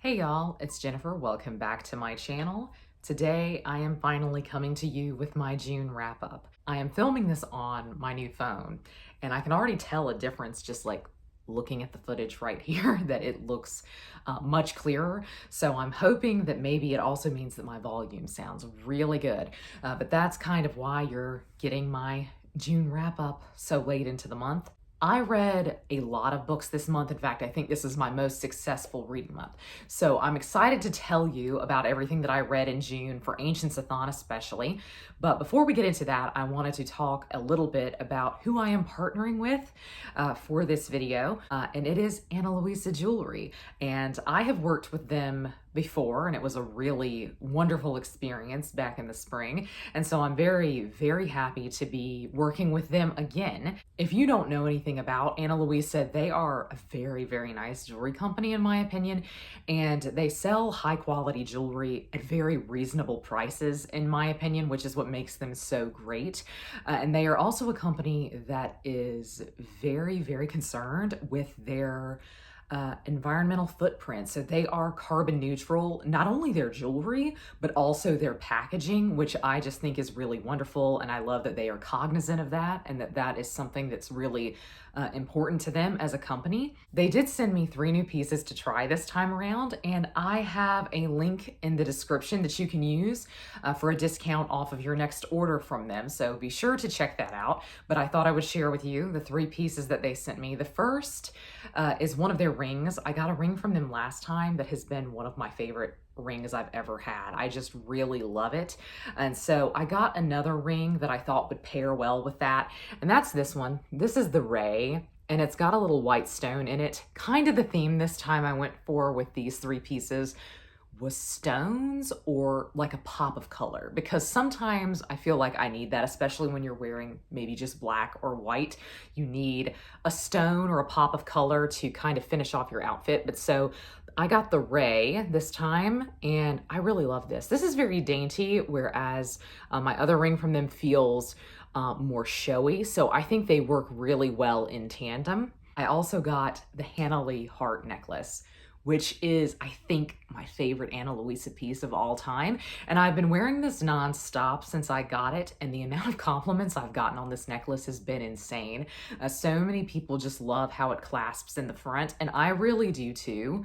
Hey y'all, it's Jennifer. Welcome back to my channel. Today I am finally coming to you with my June wrap up. I am filming this on my new phone and I can already tell a difference just like looking at the footage right here that it looks much clearer. So I'm hoping that maybe it also means that my volume sounds really good. But that's kind of why you're getting my June wrap up so late into the month. I read a lot of books this month. In fact, I think this is my most successful reading month. So I'm excited to tell you about everything that I read in June for Ancients-a-thon especially. But before we get into that, I wanted to talk a little bit about who I am partnering with for this video. And it is Ana Luisa Jewelry. And I have worked with them before, and it was a really wonderful experience back in the spring. And so I'm very, very happy to be working with them again. If you don't know anything about Ana Luisa, they are a very, very nice jewelry company in my opinion, and they sell high quality jewelry at very reasonable prices in my opinion, which is what makes them so great. And they are also a company that is very, very concerned with their environmental footprint. So they are carbon neutral, not only their jewelry, but also their packaging, which I just think is really wonderful. And I love that they are cognizant of that and that is something that's really important to them as a company. They did send me 3 new pieces to try this time around, and I have a link in the description that you can use for a discount off of your next order from them. So be sure to check that out. But I thought I would share with you the 3 pieces that they sent me. The first is one of their rings. I got a ring from them last time that has been one of my favorite rings I've ever had. I just really love it. And so I got another ring that I thought would pair well with that. And that's this one. This is the Ray, and it's got a little white stone in it. Kind of the theme this time I went for with these 3 pieces was stones or like a pop of color, because sometimes I feel like I need that, especially when you're wearing maybe just black or white. You need a stone or a pop of color to kind of finish off your outfit. But so I got the Ray this time, and I really love this. This is very dainty, whereas my other ring from them feels more showy. So I think they work really well in tandem. I also got the Hannah Lee heart necklace, which is, I think, my favorite Ana Luisa piece of all time. And I've been wearing this nonstop since I got it, and the amount of compliments I've gotten on this necklace has been insane. So many people just love how it clasps in the front, and I really do too.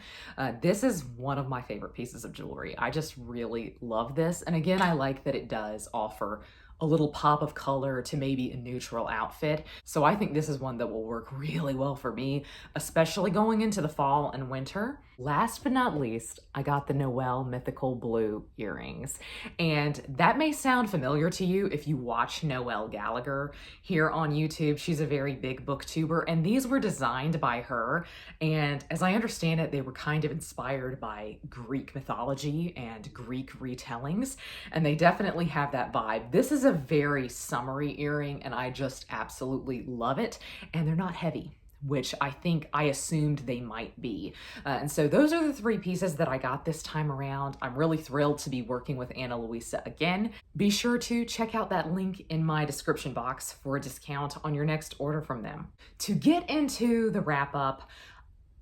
This is one of my favorite pieces of jewelry. I just really love this. And again, I like that it does offer a little pop of color to maybe a neutral outfit. So I think this is one that will work really well for me, especially going into the fall and winter. Last but not least, I got the Noel Mythical Blue earrings. And that may sound familiar to you if you watch Noelle Gallagher here on YouTube. She's a very big booktuber, and these were designed by her. And as I understand it, they were kind of inspired by Greek mythology and Greek retellings, and they definitely have that vibe. This is a very summery earring, and I just absolutely love it. And they're not heavy, which I assumed they might be. And so those are the 3 pieces that I got this time around. I'm really thrilled to be working with Ana Luisa again. Be sure to check out that link in my description box for a discount on your next order from them. To get into the wrap up,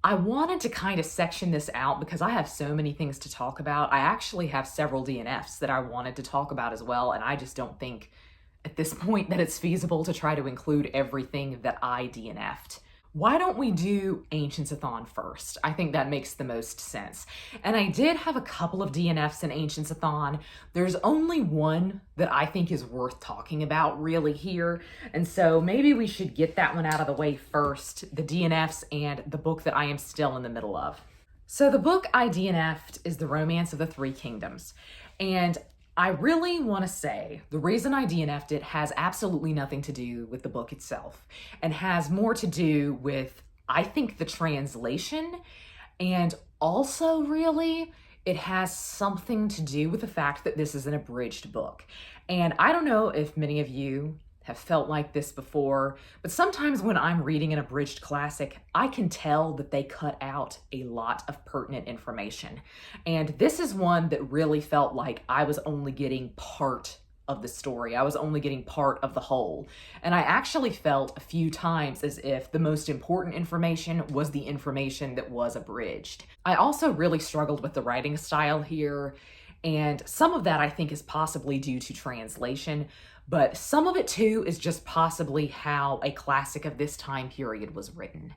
I wanted to kind of section this out because I have so many things to talk about. I actually have several DNFs that I wanted to talk about as well, and I just don't think at this point that it's feasible to try to include everything that I DNF'd. Why don't we do Ancients-a-thon first? I think that makes the most sense. And I did have a couple of DNFs in Ancients-a-thon. There's only one that I think is worth talking about really here. And so maybe we should get that one out of the way first, the DNFs and the book that I am still in the middle of. So the book I DNF'd is The Romance of the 3 Kingdoms. And I really want to say the reason I DNF'd it has absolutely nothing to do with the book itself, and has more to do with, I think, the translation, and also really it has something to do with the fact that this is an abridged book. And I don't know if many of you have felt like this before, but sometimes when I'm reading an abridged classic, I can tell that they cut out a lot of pertinent information. And this is one that really felt like I was only getting part of the story. I was only getting part of the whole. And I actually felt a few times as if the most important information was the information that was abridged. I also really struggled with the writing style here, and some of that I think is possibly due to translation, but some of it too is just possibly how a classic of this time period was written.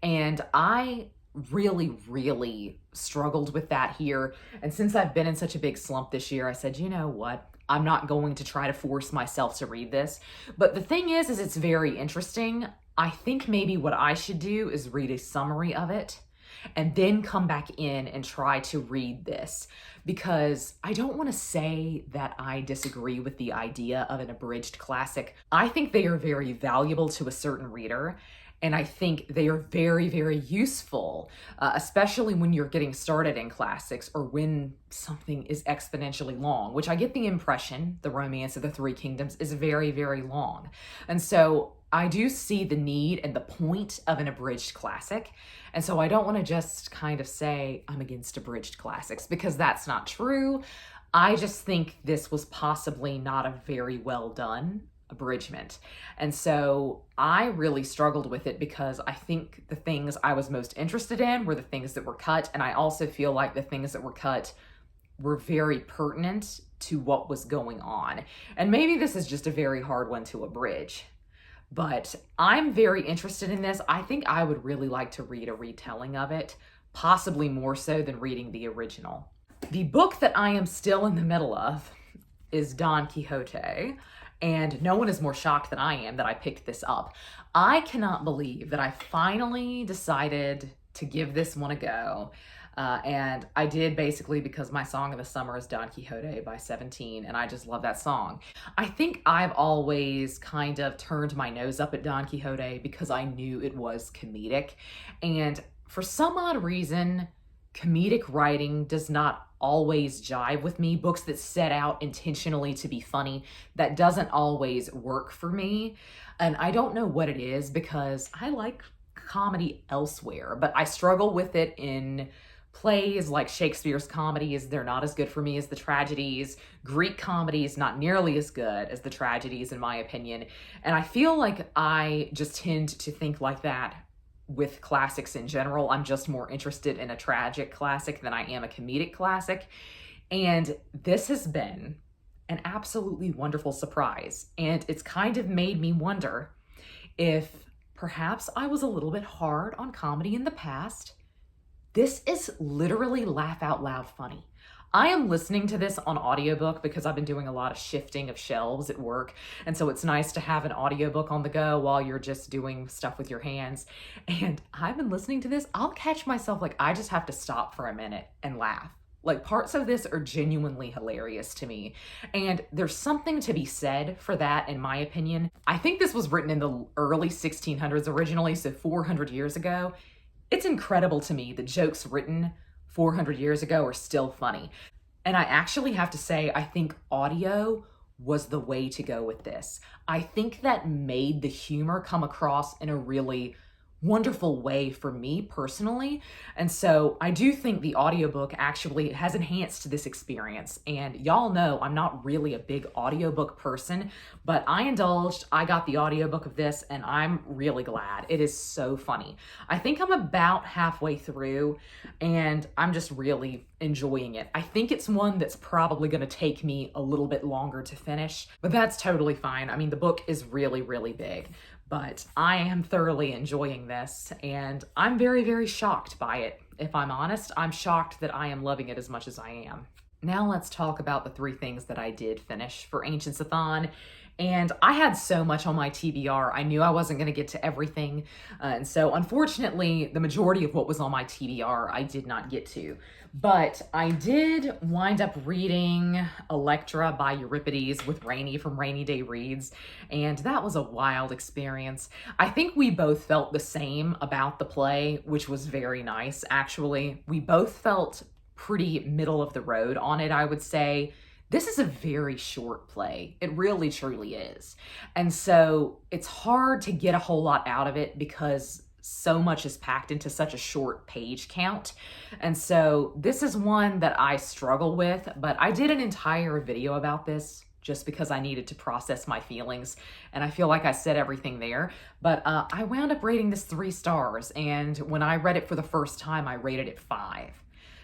And I really struggled with that here. And since I've been in such a big slump this year, I said, you know what? I'm not going to try to force myself to read this. But the thing is it's very interesting. I think maybe what I should do is read a summary of it and then come back in and try to read this, because I don't want to say that I disagree with the idea of an abridged classic. I think they are very valuable to a certain reader. And I think they are very useful, especially when you're getting started in classics or when something is exponentially long, which I get the impression The Romance of the Three Kingdoms is very long. And so I do see the need and the point of an abridged classic. And so I don't want to just kind of say I'm against abridged classics, because that's not true. I just think this was possibly not a very well done abridgment. And so I really struggled with it because I think the things I was most interested in were the things that were cut. And I also feel like the things that were cut were very pertinent to what was going on. And maybe this is just a very hard one to abridge, but I'm very interested in this. I think I would really like to read a retelling of it, possibly more so than reading the original. The book that I am still in the middle of is Don Quixote. And no one is more shocked than I am that I picked this up. I cannot believe that I finally decided to give this one a go. And I did basically because my song of the summer is Don Quixote by 17, and I just love that song. I think I've always kind of turned my nose up at Don Quixote because I knew it was comedic. And for some odd reason, comedic writing does not always jive with me. Books that set out intentionally to be funny, that doesn't always work for me. And I don't know what it is, because I like comedy elsewhere, but I struggle with it in plays like Shakespeare's comedies. They're not as good for me as the tragedies. Greek comedies, not nearly as good as the tragedies, in my opinion. And I feel like I just tend to think like that with classics in general. I'm just more interested in a tragic classic than I am a comedic classic. And this has been an absolutely wonderful surprise. And it's kind of made me wonder if perhaps I was a little bit hard on comedy in the past. This is literally laugh out loud funny. I am listening to this on audiobook because I've been doing a lot of shifting of shelves at work. And so it's nice to have an audiobook on the go while you're just doing stuff with your hands. And I've been listening to this. I'll catch myself like I just have to stop for a minute and laugh. Like, parts of this are genuinely hilarious to me. And there's something to be said for that, in my opinion. I think this was written in the early 1600s originally, so 400 years ago. It's incredible to me that jokes written 400 years ago are still funny. And I actually have to say, I think audio was the way to go with this. I think that made the humor come across in a really wonderful way for me personally. And so I do think the audiobook actually has enhanced this experience. And y'all know I'm not really a big audiobook person, but I indulged. I got the audiobook of this and I'm really glad. It is so funny. I think I'm about halfway through and I'm just really enjoying it. I think it's one that's probably going to take me a little bit longer to finish, but that's totally fine. I mean, the book is really, really big. But I am thoroughly enjoying this, and I'm very, very shocked by it. If I'm honest, I'm shocked that I am loving it as much as I am. Now let's talk about the 3 things that I did finish for Ancients-a-thon. And I had so much on my TBR, I knew I wasn't going to get to everything. And so unfortunately, the majority of what was on my TBR, I did not get to. But I did wind up reading Electra by Euripides with Rainy from Rainy Day Reads, and that was a wild experience. I think we both felt the same about the play, which was very nice, actually. We both felt pretty middle of the road on it, I would say. This is a very short play. It really, truly is. And so it's hard to get a whole lot out of it because so much is packed into such a short page count. And so this is one that I struggle with, but I did an entire video about this just because I needed to process my feelings. And I feel like I said everything there. But I wound up rating this 3 stars. And when I read it for the first time, I rated it 5.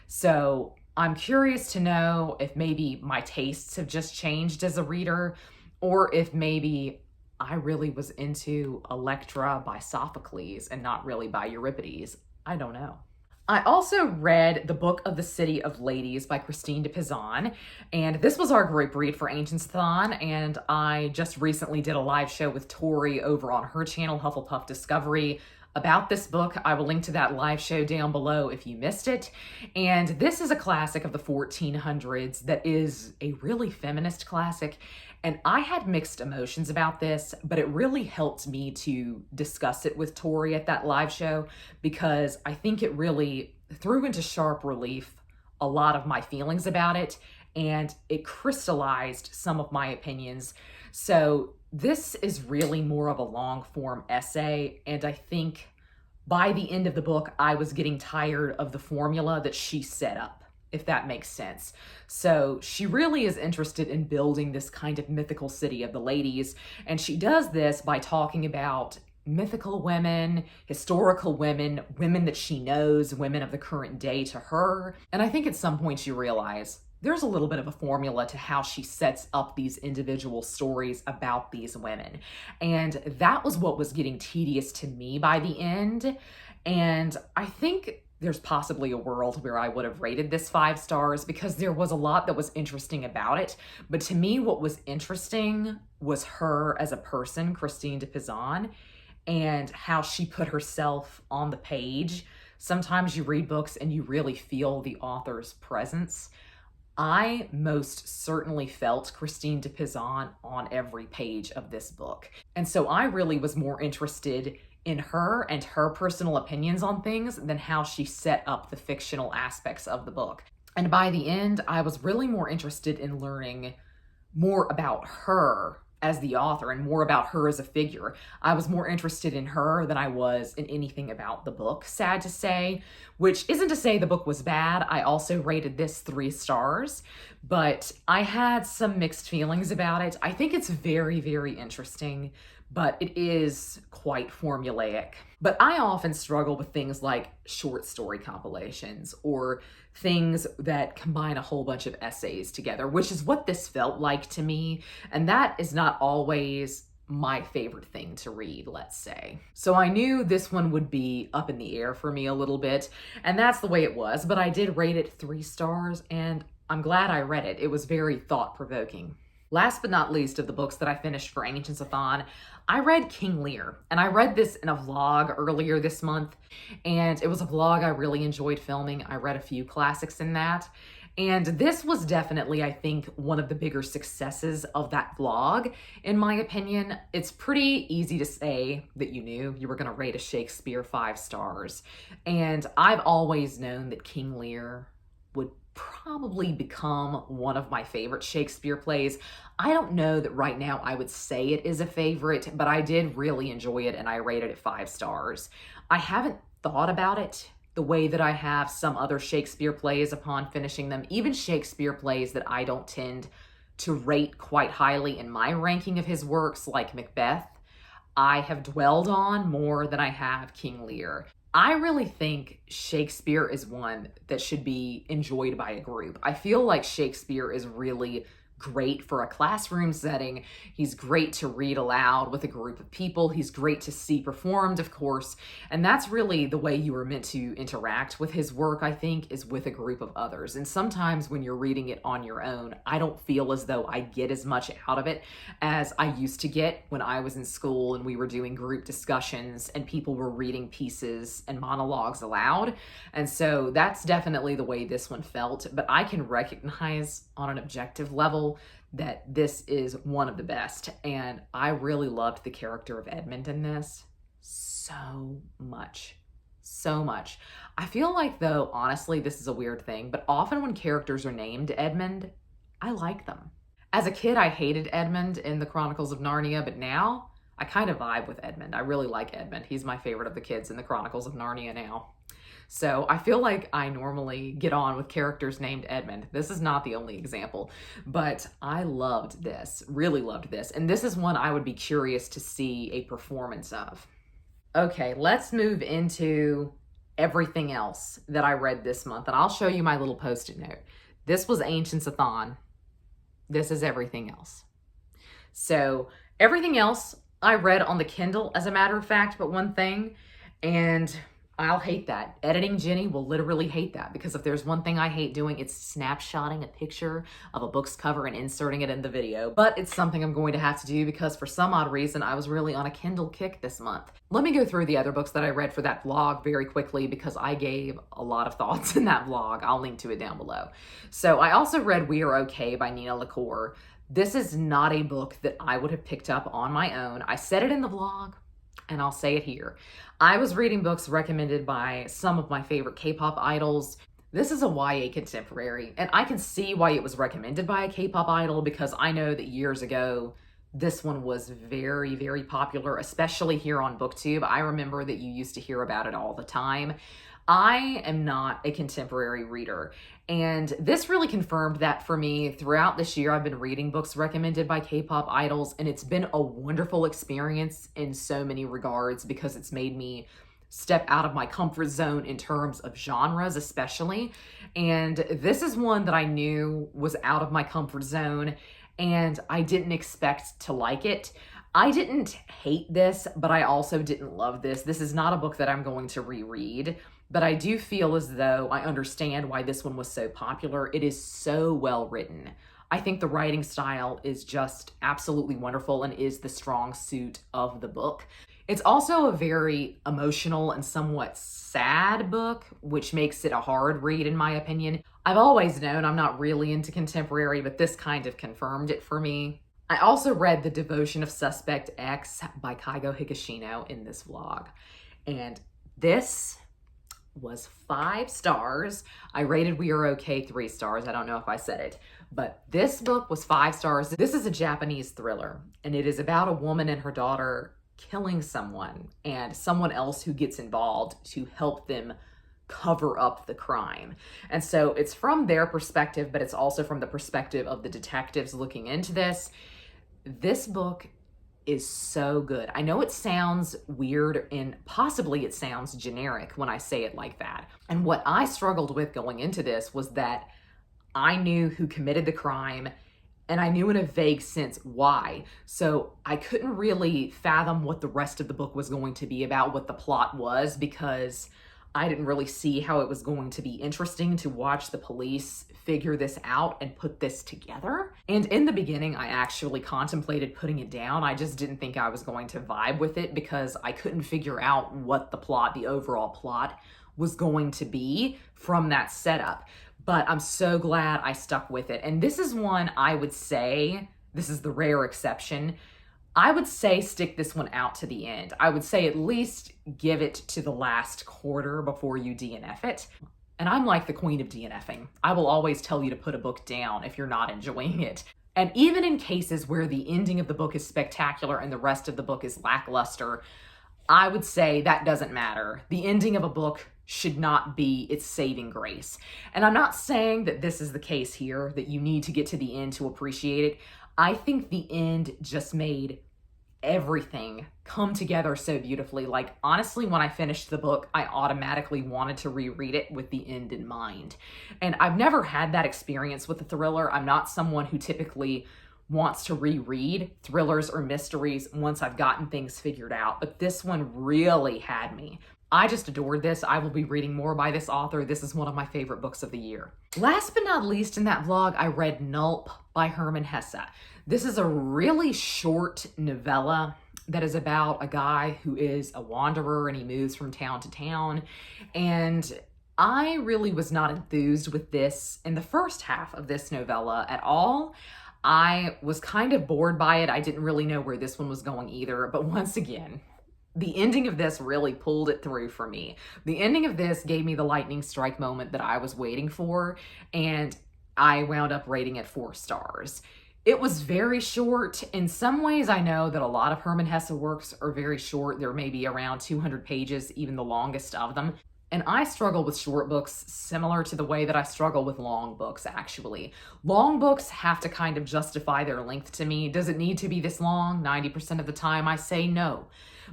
So I'm curious to know if maybe my tastes have just changed as a reader, or if maybe I really was into Electra by Sophocles and not really by Euripides. I don't know. I also read The Book of the City of Ladies by Christine de Pizan, and this was our group read for Ancients-a-thon, and I just recently did a live show with Tori over on her channel, Hufflepuff Discovery, about this book. I will link to that live show down below if you missed it. And this is a classic of the 1400s that is a really feminist classic. And I had mixed emotions about this, but it really helped me to discuss it with Tori at that live show, because I think it really threw into sharp relief a lot of my feelings about it, and it crystallized some of my opinions. So this is really more of a long form essay, and I think by the end of the book, I was getting tired of the formula that she set up, if that makes sense. So she really is interested in building this kind of mythical city of the ladies, and she does this by talking about mythical women, historical women, women that she knows, women of the current day to her. And I think at some point you realize there's a little bit of a formula to how she sets up these individual stories about these women. And that was what was getting tedious to me by the end. And I think there's possibly a world where I would have rated this 5 stars, because there was a lot that was interesting about it. But to me, what was interesting was her as a person, Christine de Pizan, and how she put herself on the page. Sometimes you read books and you really feel the author's presence. I most certainly felt Christine de Pizan on every page of this book. And so I really was more interested in her and her personal opinions on things than how she set up the fictional aspects of the book. And by the end, I was really more interested in learning more about her as the author and more about her as a figure. I was more interested in her than I was in anything about the book, sad to say, which isn't to say the book was bad. I also rated this 3 stars, but I had some mixed feelings about it. I think it's very, very interesting, but it is quite formulaic. But I often struggle with things like short story compilations or things that combine a whole bunch of essays together, which is what this felt like to me. And that is not always my favorite thing to read, let's say. So I knew this one would be up in the air for me a little bit, and that's the way it was. But I did rate it 3 stars, and I'm glad I read it. It was very thought-provoking. Last but not least of the books that I finished for Ancients-a-thon, I read King Lear, and I read this in a vlog earlier this month, and it was a vlog I really enjoyed filming. I read a few classics in that, and this was definitely, I think, one of the bigger successes of that vlog, in my opinion. It's pretty easy to say that you knew you were going to rate a Shakespeare 5 stars, and I've always known that King Lear would probably become one of my favorite Shakespeare plays. I don't know that right now I would say it is a favorite, but I did really enjoy it and I rated it 5 stars. I haven't thought about it the way that I have some other Shakespeare plays upon finishing them, even Shakespeare plays that I don't tend to rate quite highly in my ranking of his works, like Macbeth, I have dwelled on more than I have King Lear. I really think Shakespeare is one that should be enjoyed by a group. I feel like Shakespeare is really great for a classroom setting. He's great to read aloud with a group of people. He's great to see performed, of course. And that's really the way you are meant to interact with his work, I think, is with a group of others. And sometimes when you're reading it on your own, I don't feel as though I get as much out of it as I used to get when I was in school and we were doing group discussions and people were reading pieces and monologues aloud. And so that's definitely the way this one felt. But I can recognize on an objective level that this is one of the best. And I really loved the character of Edmund in this so much. So much. I feel like, though, honestly, this is a weird thing, but often when characters are named Edmund, I like them. As a kid, I hated Edmund in the Chronicles of Narnia, but now I kind of vibe with Edmund. I really like Edmund. He's my favorite of the kids in the Chronicles of Narnia now. So I feel like I normally get on with characters named Edmund. This is not the only example, but I loved this, really loved this. And this is one I would be curious to see a performance of. Okay, let's move into everything else that I read this month. And I'll show you my little post-it note. This was Ancients-a-thon. This is everything else. So everything else I read on the Kindle, as a matter of fact, but one thing, and I'll hate that. Editing Jenny will literally hate that, because if there's one thing I hate doing, it's snapshotting a picture of a book's cover and inserting it in the video. But it's something I'm going to have to do because for some odd reason, I was really on a Kindle kick this month. Let me go through the other books that I read for that vlog very quickly because I gave a lot of thoughts in that vlog. I'll link to it down below. So I also read We Are Okay by Nina Lacour. This is not a book that I would have picked up on my own. I said it in the vlog, and I'll say it here. I was reading books recommended by some of my favorite K-pop idols. This is a YA contemporary, and I can see why it was recommended by a K-pop idol because I know that years ago, this one was very, very popular, especially here on BookTube. I remember that you used to hear about it all the time. I am not a contemporary reader, and this really confirmed that for me. Throughout this year, I've been reading books recommended by K-pop idols, and it's been a wonderful experience in so many regards because it's made me step out of my comfort zone in terms of genres especially, and this is one that I knew was out of my comfort zone, and I didn't expect to like it. I didn't hate this, but I also didn't love this. This is not a book that I'm going to reread, but I do feel as though I understand why this one was so popular. It is so well written. I think the writing style is just absolutely wonderful and is the strong suit of the book. It's also a very emotional and somewhat sad book, which makes it a hard read in my opinion. I've always known I'm not really into contemporary, but this kind of confirmed it for me. I also read The Devotion of Suspect X by Keigo Higashino in this vlog, and this was 5 stars. I rated We Are Okay 3 stars. I don't know if I said it, but this book was 5 stars. This is a Japanese thriller, and it is about a woman and her daughter killing someone and someone else who gets involved to help them cover up the crime. And so it's from their perspective, but it's also from the perspective of the detectives looking into this. This book is so good. I know it sounds weird and possibly it sounds generic when I say it like that. And what I struggled with going into this was that I knew who committed the crime and I knew in a vague sense why. So I couldn't really fathom what the rest of the book was going to be about, what the plot was, because I didn't really see how it was going to be interesting to watch the police figure this out and put this together. And in the beginning, I actually contemplated putting it down. I just didn't think I was going to vibe with it because I couldn't figure out what the plot, the overall plot, was going to be from that setup. But I'm so glad I stuck with it. And this is one I would say, this is the rare exception, I would say stick this one out to the end. I would say at least give it to the last quarter before you DNF it. And I'm like the queen of DNFing. I will always tell you to put a book down if you're not enjoying it. And even in cases where the ending of the book is spectacular and the rest of the book is lackluster, I would say that doesn't matter. The ending of a book should not be its saving grace. And I'm not saying that this is the case here, that you need to get to the end to appreciate it. I think the end just made everything come together so beautifully. Like, honestly, when I finished the book, I automatically wanted to reread it with the end in mind. And I've never had that experience with a thriller. I'm not someone who typically wants to reread thrillers or mysteries once I've gotten things figured out, but this one really had me. I just adored this. I will be reading more by this author. This is one of my favorite books of the year. Last but not least in that vlog, I read Knulp by Herman Hesse. This is a really short novella that is about a guy who is a wanderer and he moves from town to town. And I really was not enthused with this in the first half of this novella at all. I was kind of bored by it. I didn't really know where this one was going either. But once again, the ending of this really pulled it through for me. The ending of this gave me the lightning strike moment that I was waiting for, and I wound up rating it 4 stars. It was very short. In some ways, I know that a lot of Herman Hesse works are very short. There may be around 200 pages, even the longest of them. And I struggle with short books similar to the way that I struggle with long books, actually. Long books have to kind of justify their length to me. Does it need to be this long? 90% of the time I say no.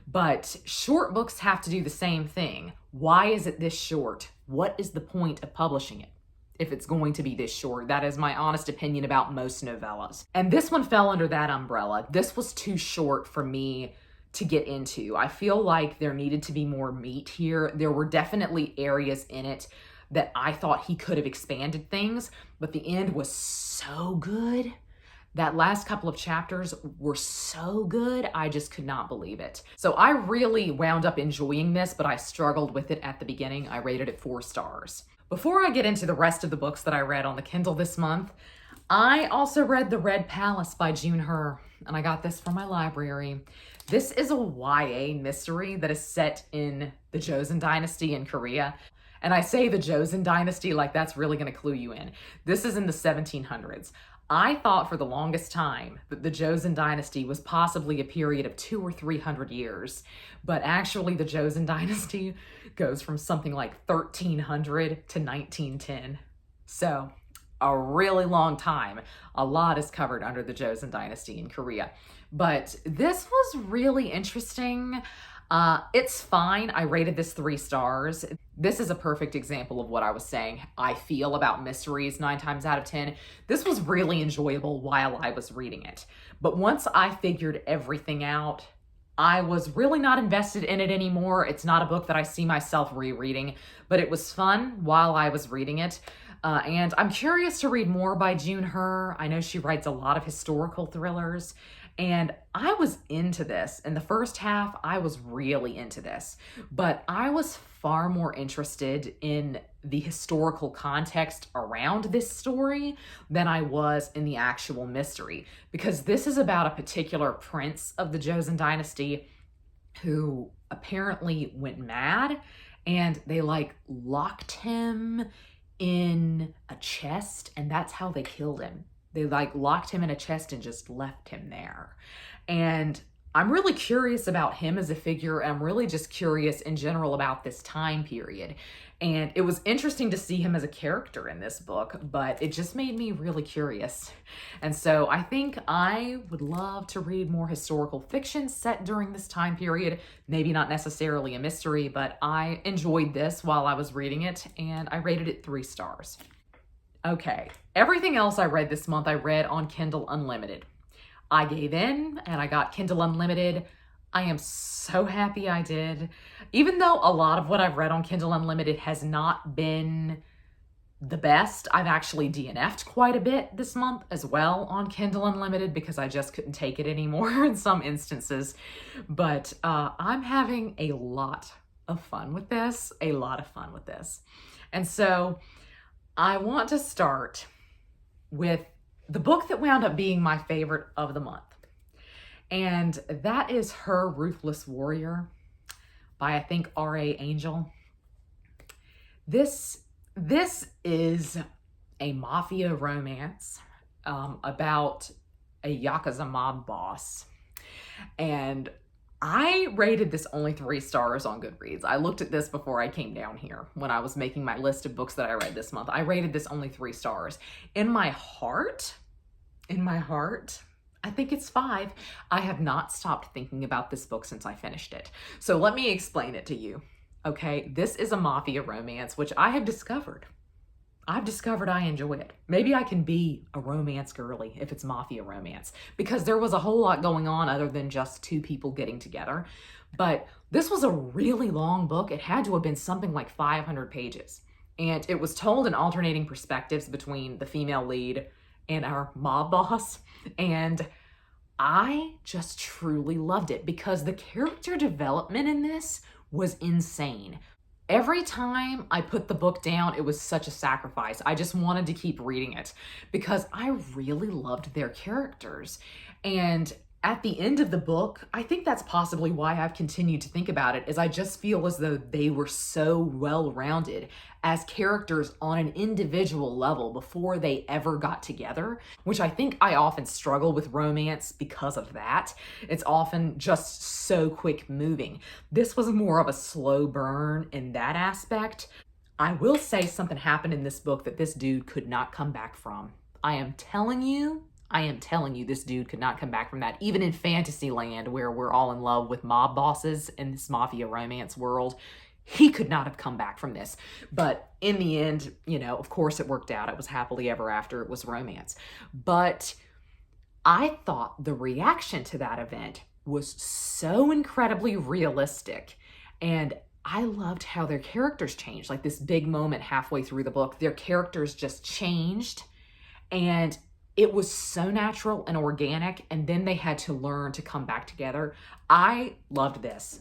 But short books have to do the same thing. Why is it this short? What is the point of publishing it if it's going to be this short? That is my honest opinion about most novellas. And this one fell under that umbrella. This was too short for me to get into. I feel like there needed to be more meat here. There were definitely areas in it that I thought he could have expanded things, but the end was so good. That last couple of chapters were so good, I just could not believe it. So I really wound up enjoying this, but I struggled with it at the beginning. I rated it 4 stars. Before I get into the rest of the books that I read on the Kindle this month, I also read The Red Palace by June Hur, and I got this from my library. This is a YA mystery that is set in the Joseon Dynasty in Korea. And I say the Joseon Dynasty like that's really going to clue you in. This is in the 1700s. I thought for the longest time that the Joseon Dynasty was possibly a period of 200 or 300 years, but actually the Joseon Dynasty goes from something like 1300 to 1910. So a really long time. A lot is covered under the Joseon Dynasty in Korea. But this was really interesting. It's fine. I rated this 3 stars. This is a perfect example of what I was saying I feel about mysteries 9 times out of 10. This was really enjoyable while I was reading it. But once I figured everything out, I was really not invested in it anymore. It's not a book that I see myself rereading, but it was fun while I was reading it. And I'm curious to read more by June Hur. I know she writes a lot of historical thrillers, and I was into this. In the first half, I was really into this, but I was far more interested in the historical context around this story than I was in the actual mystery, because this is about a particular prince of the Joseon Dynasty who apparently went mad, and they locked him in a chest, and that's how they killed him. They locked him in a chest and just left him there. And I'm really curious about him as a figure. I'm really just curious in general about this time period. And it was interesting to see him as a character in this book, but it just made me really curious. And so I think I would love to read more historical fiction set during this time period. Maybe not necessarily a mystery, but I enjoyed this while I was reading it, and I rated it 3 stars. Okay, everything else I read this month, I read on Kindle Unlimited. I gave in and I got Kindle Unlimited. I am so happy I did. Even though a lot of what I've read on Kindle Unlimited has not been the best, I've actually DNF'd quite a bit this month as well on Kindle Unlimited because I just couldn't take it anymore in some instances. But I'm having a lot of fun with this, And so I want to start with the book that wound up being my favorite of the month. And that is Her Ruthless Warrior by, I think, R.A. Angel. This is a mafia romance about a Yakuza mob boss. And I rated this only 3 stars on Goodreads. I looked at this before I came down here when I was making my list of books that I read this month. I rated this only 3 stars. In my heart, I think it's 5. I have not stopped thinking about this book since I finished it. So let me explain it to you. Okay, this is a mafia romance, which I have discovered. I've discovered I enjoy it. Maybe I can be a romance girly if it's mafia romance, because there was a whole lot going on other than just 2 people getting together. But this was a really long book. It had to have been something like 500 pages. And it was told in alternating perspectives between the female lead and our mob boss. And I just truly loved it because the character development in this was insane. Every time I put the book down, it was such a sacrifice. I just wanted to keep reading it because I really loved their characters. And at the end of the book, I think that's possibly why I've continued to think about it, is I just feel as though they were so well-rounded as characters on an individual level before they ever got together, which I think I often struggle with romance because of that. It's often just so quick moving. This was more of a slow burn in that aspect. I will say something happened in this book that this dude could not come back from. I am telling you, this dude could not come back from that. Even in Fantasyland, where we're all in love with mob bosses in this mafia romance world, he could not have come back from this. But in the end, you know, of course it worked out. It was happily ever after. It was romance. But I thought the reaction to that event was so incredibly realistic. And I loved how their characters changed. Like this big moment halfway through the book, their characters just changed. And it was so natural and organic, and then they had to learn to come back together. I loved this.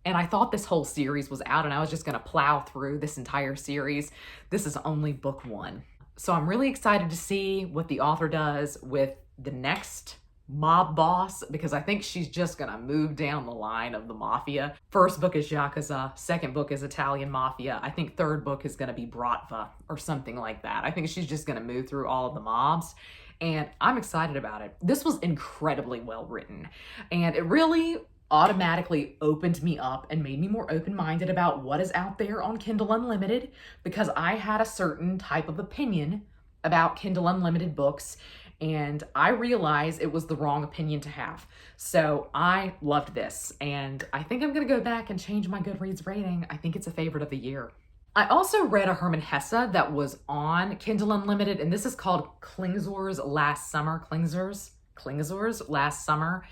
And I thought this whole series was out, and I was just gonna plow through this entire series. This is only book 1. So I'm really excited to see what the author does with the next mob boss, because I think she's just gonna move down the line of the mafia. First book is Yakuza, second book is Italian Mafia. I think third book is gonna be Bratva or something like that. I think she's just gonna move through all of the mobs, and I'm excited about it. This was incredibly well written, and it really automatically opened me up and made me more open-minded about what is out there on Kindle Unlimited, because I had a certain type of opinion about Kindle Unlimited books, and I realized it was the wrong opinion to have. So I loved this, and I think I'm gonna go back and change my Goodreads rating. I think it's a favorite of the year. I also read a Herman Hesse that was on Kindle Unlimited, and this is called Klingsor's Last Summer. Klingsor's Last Summer.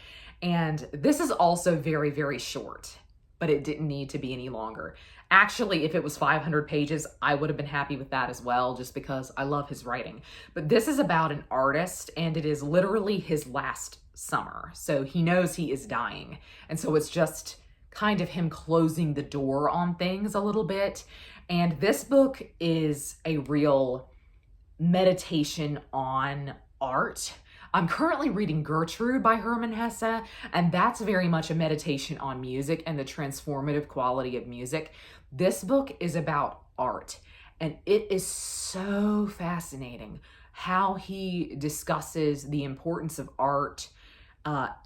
And this is also very, very short, but it didn't need to be any longer. Actually, if it was 500 pages, I would have been happy with that as well, just because I love his writing. But this is about an artist, and it is literally his last summer. So he knows he is dying. And so it's just kind of him closing the door on things a little bit. And this book is a real meditation on art. I'm currently reading Gertrude by Herman Hesse, and that's very much a meditation on music and the transformative quality of music. This book is about art, and it is so fascinating how he discusses the importance of art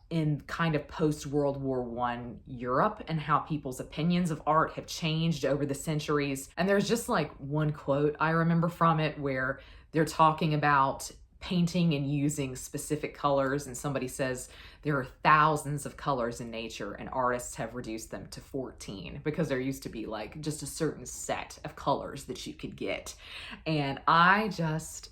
in kind of post-World War I Europe, and how people's opinions of art have changed over the centuries. And there's just like one quote I remember from it where they're talking about painting and using specific colors, and somebody says there are thousands of colors in nature and artists have reduced them to 14 because there used to be like just a certain set of colors that you could get. And I just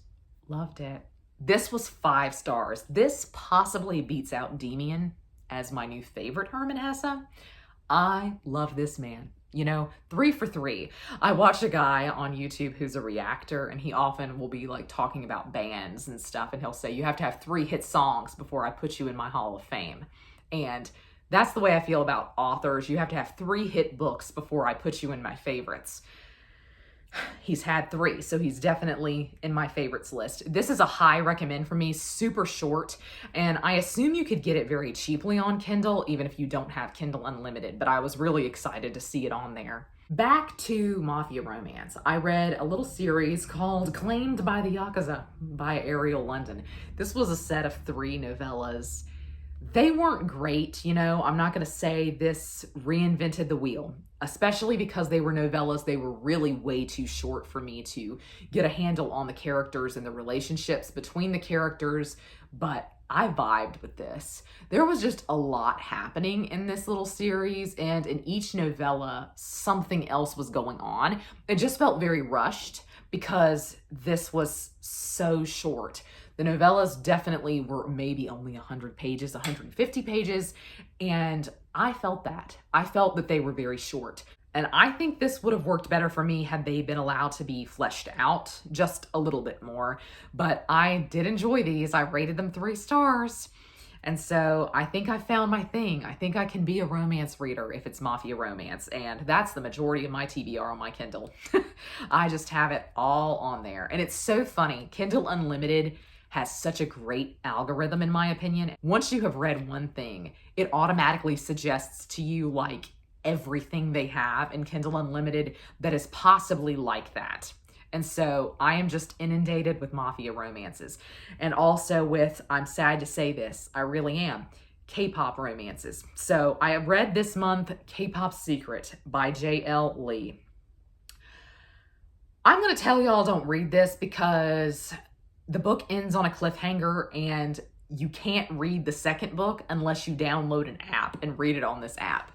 loved it. This was 5 stars. This possibly beats out Endymion as my new favorite Herman Hesse. I love this man. You know, 3 for 3. I watch a guy on YouTube who's a reactor, and he often will be like talking about bands and stuff, and he'll say, you have to have 3 hit songs before I put you in my Hall of Fame. And that's the way I feel about authors. You have to have 3 hit books before I put you in my favorites. He's had 3, so he's definitely in my favorites list. This is a high recommend for me, super short, and I assume you could get it very cheaply on Kindle, even if you don't have Kindle Unlimited, but I was really excited to see it on there. Back to Mafia romance. I read a little series called Claimed by the Yakuza by Ariel London. This was a set of 3 novellas. They weren't great, you know. I'm not going to say this reinvented the wheel, especially because they were novellas. They were really way too short for me to get a handle on the characters and the relationships between the characters, but I vibed with this. There was just a lot happening in this little series, and in each novella, something else was going on. It just felt very rushed because this was so short. The novellas definitely were maybe only 100 pages, 150 pages, and I felt that. I felt that they were very short. And I think this would have worked better for me had they been allowed to be fleshed out just a little bit more. But I did enjoy these. I rated them 3 stars. And so I think I found my thing. I think I can be a romance reader if it's Mafia romance. And that's the majority of my TBR on my Kindle. I just have it all on there. And it's so funny. Kindle Unlimited has such a great algorithm, in my opinion. Once you have read one thing, it automatically suggests to you like everything they have in Kindle Unlimited that is possibly like that. And so I am just inundated with Mafia romances. And also with, I'm sad to say this, I really am, K-pop romances. So I have read this month K-Pop Secret by J.L. Lee. I'm going to tell y'all don't read this because the book ends on a cliffhanger and you can't read the second book unless you download an app and read it on this app.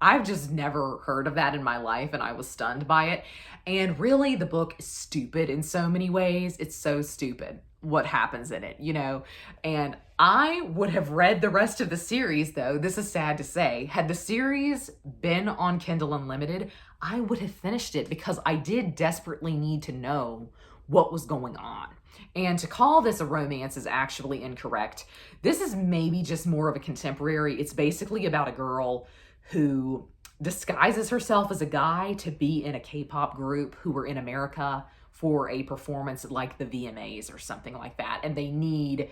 I've just never heard of that in my life and I was stunned by it. And really, the book is stupid in so many ways. It's so stupid what happens in it, you know? And I would have read the rest of the series, though. This is sad to say. Had the series been on Kindle Unlimited, I would have finished it because I did desperately need to know what was going on. And to call this a romance is actually incorrect. This is maybe just more of a contemporary. It's basically about a girl who disguises herself as a guy to be in a K-pop group who were in America for a performance like the VMAs or something like that. And they need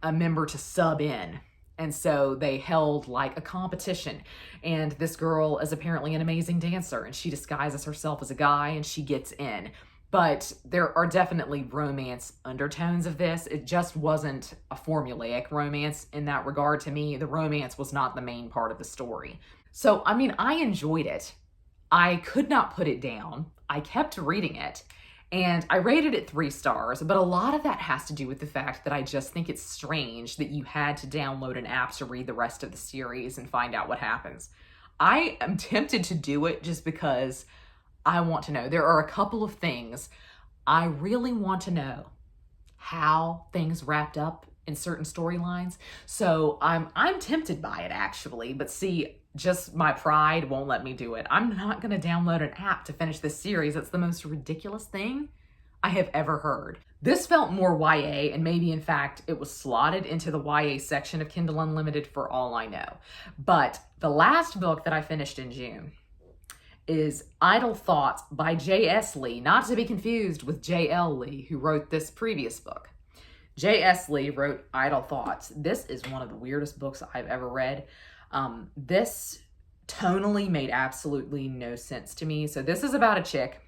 a member to sub in. And so they held like a competition. And this girl is apparently an amazing dancer and she disguises herself as a guy and she gets in. But there are definitely romance undertones of this. It just wasn't a formulaic romance in that regard to me. The romance was not the main part of the story. So, I mean, I enjoyed it. I could not put it down. I kept reading it. And I rated it 3 stars, but a lot of that has to do with the fact that I just think it's strange that you had to download an app to read the rest of the series and find out what happens. I am tempted to do it just because I want to know. There are a couple of things I really want to know how things wrapped up in certain storylines. So I'm tempted by it actually, but see, just my pride won't let me do it. I'm not going to download an app to finish this series. It's the most ridiculous thing I have ever heard. This felt more YA, and maybe in fact it was slotted into the YA section of Kindle Unlimited for all I know. But the last book that I finished in June is Idle Thoughts by J.S. Lee, not to be confused with J.L. Lee, who wrote this previous book. J.S. Lee wrote Idle Thoughts. This is one of the weirdest books I've ever read. This tonally made absolutely no sense to me. So this is about a chick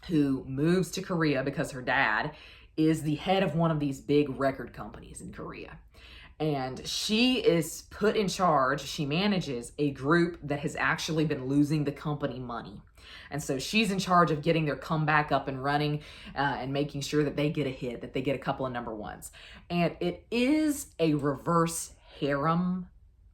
who moves to Korea because her dad is the head of one of these big record companies in Korea. And she is put in charge, she manages a group that has actually been losing the company money. And so she's in charge of getting their comeback up and running and making sure that they get a hit, that they get a couple of number ones. And it is a reverse harem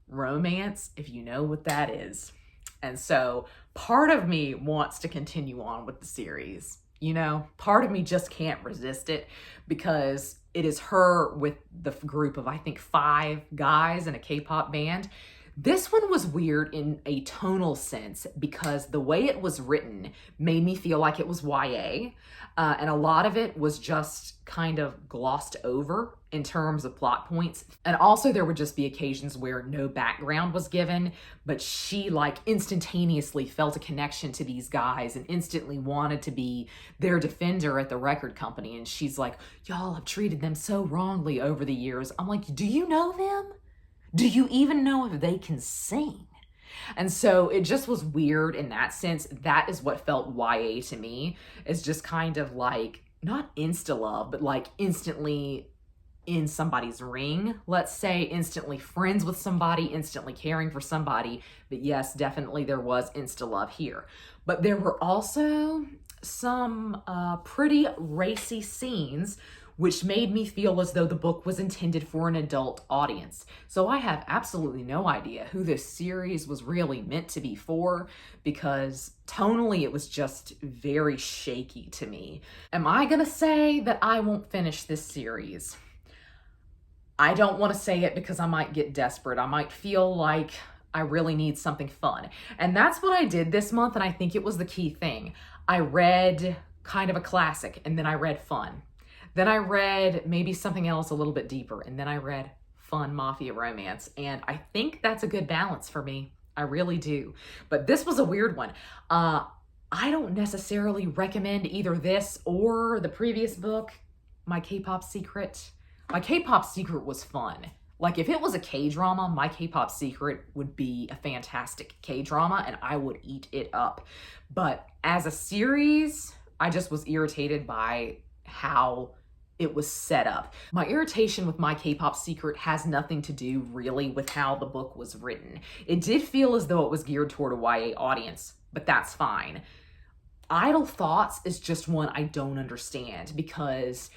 romance, if you know what that is. And so part of me wants to continue on with the series. You know, part of me just can't resist it because it is her with the group of, I think, 5 guys in a K-pop band. This one was weird in a tonal sense because the way it was written made me feel like it was YA. And a lot of it was just kind of glossed over in terms of plot points. And also there would just be occasions where no background was given, but she like instantaneously felt a connection to these guys and instantly wanted to be their defender at the record company. And she's like, y'all have treated them so wrongly over the years. I'm like, do you know them? Do you even know if they can sing? And so it just was weird in that sense. That is what felt YA to me, is just kind of like, not insta-love, but like instantly in somebody's ring, let's say, instantly friends with somebody, instantly caring for somebody. But yes, definitely there was insta-love here. But there were also some pretty racy scenes which made me feel as though the book was intended for an adult audience. So I have absolutely no idea who this series was really meant to be for, because tonally it was just very shaky to me. Am I gonna say that I won't finish this series? I don't want to say it because I might get desperate. I might feel like I really need something fun. And that's what I did this month, and I think it was the key thing. I read kind of a classic, and then I read fun. Then I read maybe something else a little bit deeper, and then I read fun Mafia romance. And I think that's a good balance for me. I really do. But this was a weird one. I don't necessarily recommend either this or the previous book. My K-pop secret? My K-pop secret was fun. Like, if it was a K-drama, My K-pop secret would be a fantastic K-drama and I would eat it up. But as a series, I just was irritated by how it was set up. My irritation with My K-pop secret has nothing to do really with how the book was written. It did feel as though it was geared toward a YA audience, but that's fine. Idle Thoughts is just one I don't understand because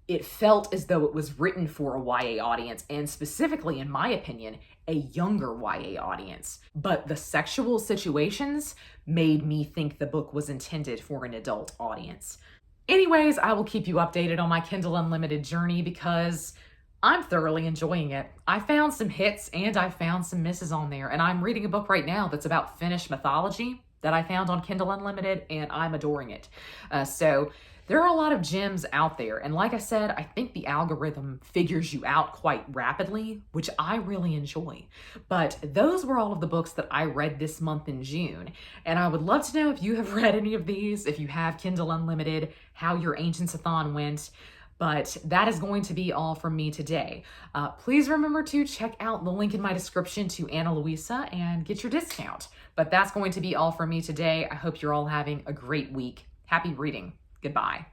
it felt as though it was written for a YA audience, and specifically, in my opinion, a younger YA audience. But the sexual situations made me think the book was intended for an adult audience. Anyways, I will keep you updated on my Kindle Unlimited journey because I'm thoroughly enjoying it. I found some hits and I found some misses on there, and I'm reading a book right now that's about Finnish mythology that I found on Kindle Unlimited, and I'm adoring it. So there are a lot of gems out there, and like I said, I think the algorithm figures you out quite rapidly, which I really enjoy. But those were all of the books that I read this month in June, and I would love to know if you have read any of these, if you have Kindle Unlimited, how your Ancients-a-thon went. But that is going to be all from me today. Please remember to check out the link in my description to Ana Luisa and get your discount. But that's going to be all from me today. I hope you're all having a great week. Happy reading. Goodbye.